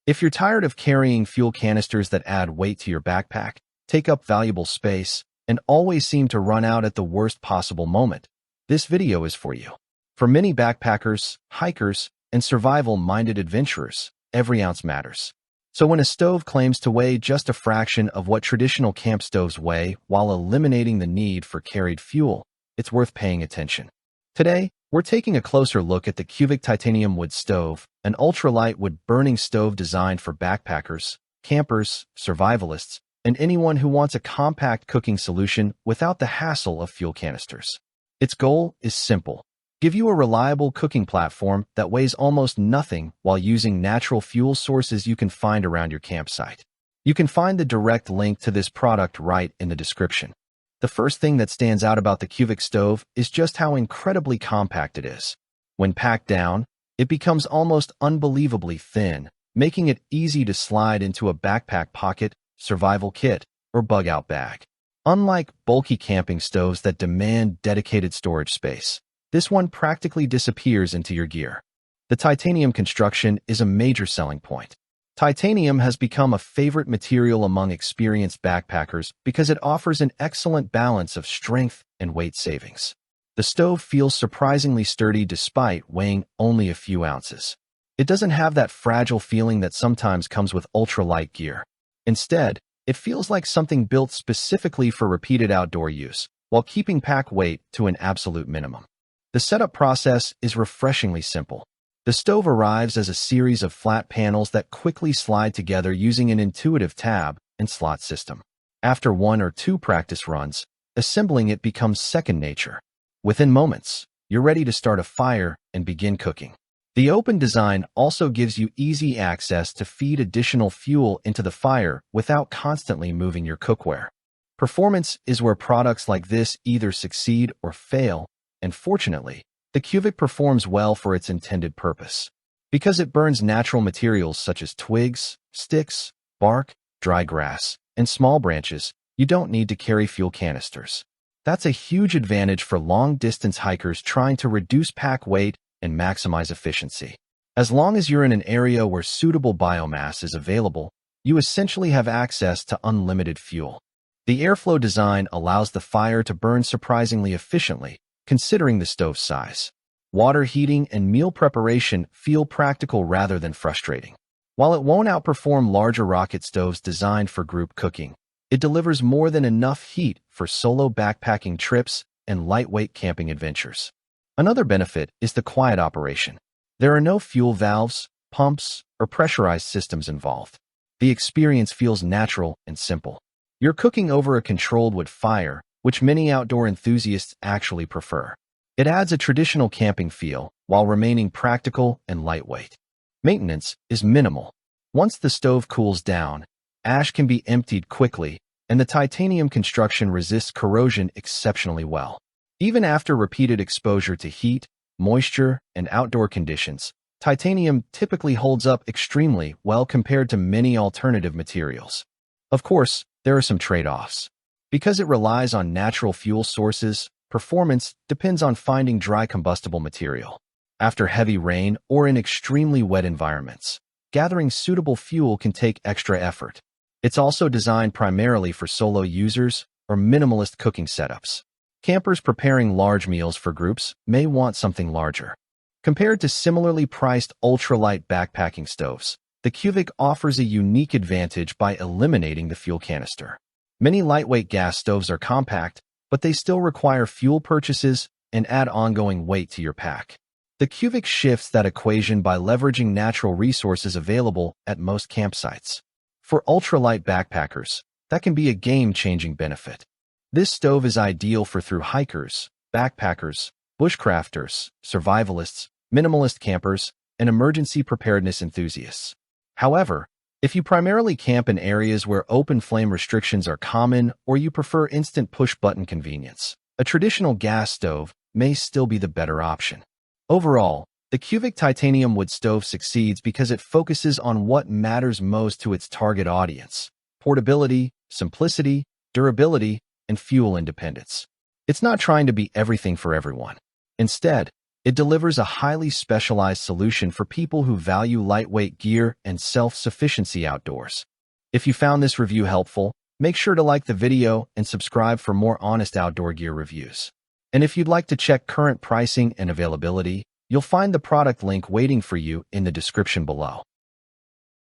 If you're tired of carrying fuel canisters that add weight to your backpack, take up valuable space, and always seem to run out at the worst possible moment, this video is for you. For many backpackers, hikers, and survival-minded adventurers, every ounce matters. So when a stove claims to weigh just a fraction of what traditional camp stoves weigh while eliminating the need for carried fuel, it's worth paying attention. Today, we're taking a closer look at the Kuvik Titanium Wood Stove, an ultralight wood-burning stove designed for backpackers, campers, survivalists, and anyone who wants a compact cooking solution without the hassle of fuel canisters. Its goal is simple: give you a reliable cooking platform that weighs almost nothing while using natural fuel sources you can find around your campsite. You can find the direct link to this product right in the description. The first thing that stands out about the Kuvik stove is just how incredibly compact it is. When packed down, it becomes almost unbelievably thin, making it easy to slide into a backpack pocket, survival kit, or bug-out bag. Unlike bulky camping stoves that demand dedicated storage space, this one practically disappears into your gear. The titanium construction is a major selling point. Titanium has become a favorite material among experienced backpackers because it offers an excellent balance of strength and weight savings. The stove feels surprisingly sturdy despite weighing only a few ounces. It doesn't have that fragile feeling that sometimes comes with ultralight gear. Instead, it feels like something built specifically for repeated outdoor use, while keeping pack weight to an absolute minimum. The setup process is refreshingly simple. The stove arrives as a series of flat panels that quickly slide together using an intuitive tab and slot system. After 1 or 2 practice runs, assembling it becomes second nature. Within moments, you're ready to start a fire and begin cooking. The open design also gives you easy access to feed additional fuel into the fire without constantly moving your cookware. Performance is where products like this either succeed or fail, and fortunately, the Kuvik performs well for its intended purpose. Because it burns natural materials such as twigs, sticks, bark, dry grass, and small branches, you don't need to carry fuel canisters. That's a huge advantage for long-distance hikers trying to reduce pack weight and maximize efficiency. As long as you're in an area where suitable biomass is available, you essentially have access to unlimited fuel. The airflow design allows the fire to burn surprisingly efficiently, considering the stove's size. Water heating and meal preparation feel practical rather than frustrating. While it won't outperform larger rocket stoves designed for group cooking, it delivers more than enough heat for solo backpacking trips and lightweight camping adventures. Another benefit is the quiet operation. There are no fuel valves, pumps, or pressurized systems involved. The experience feels natural and simple. You're cooking over a controlled wood fire, which many outdoor enthusiasts actually prefer. It adds a traditional camping feel while remaining practical and lightweight. Maintenance is minimal. Once the stove cools down, ash can be emptied quickly, and the titanium construction resists corrosion exceptionally well. Even after repeated exposure to heat, moisture, and outdoor conditions, titanium typically holds up extremely well compared to many alternative materials. Of course, there are some trade-offs. Because it relies on natural fuel sources, performance depends on finding dry combustible material. After heavy rain or in extremely wet environments, gathering suitable fuel can take extra effort. It's also designed primarily for solo users or minimalist cooking setups. Campers preparing large meals for groups may want something larger. Compared to similarly priced ultralight backpacking stoves, the Kuvik offers a unique advantage by eliminating the fuel canister. Many lightweight gas stoves are compact, but they still require fuel purchases and add ongoing weight to your pack. The Kuvik shifts that equation by leveraging natural resources available at most campsites. For ultralight backpackers, that can be a game-changing benefit. This stove is ideal for thru-hikers, backpackers, bushcrafters, survivalists, minimalist campers, and emergency preparedness enthusiasts. However, if you primarily camp in areas where open flame restrictions are common or you prefer instant push-button convenience, a traditional gas stove may still be the better option. Overall, the Kuvik Titanium Wood Stove succeeds because it focuses on what matters most to its target audience: portability, simplicity, durability, and fuel independence. It's not trying to be everything for everyone. Instead, It delivers a highly specialized solution for people who value lightweight gear and self-sufficiency outdoors. If you found this review helpful, make sure to like the video and subscribe for more honest outdoor gear reviews. And if you'd like to check current pricing and availability, you'll find the product link waiting for you in the description below.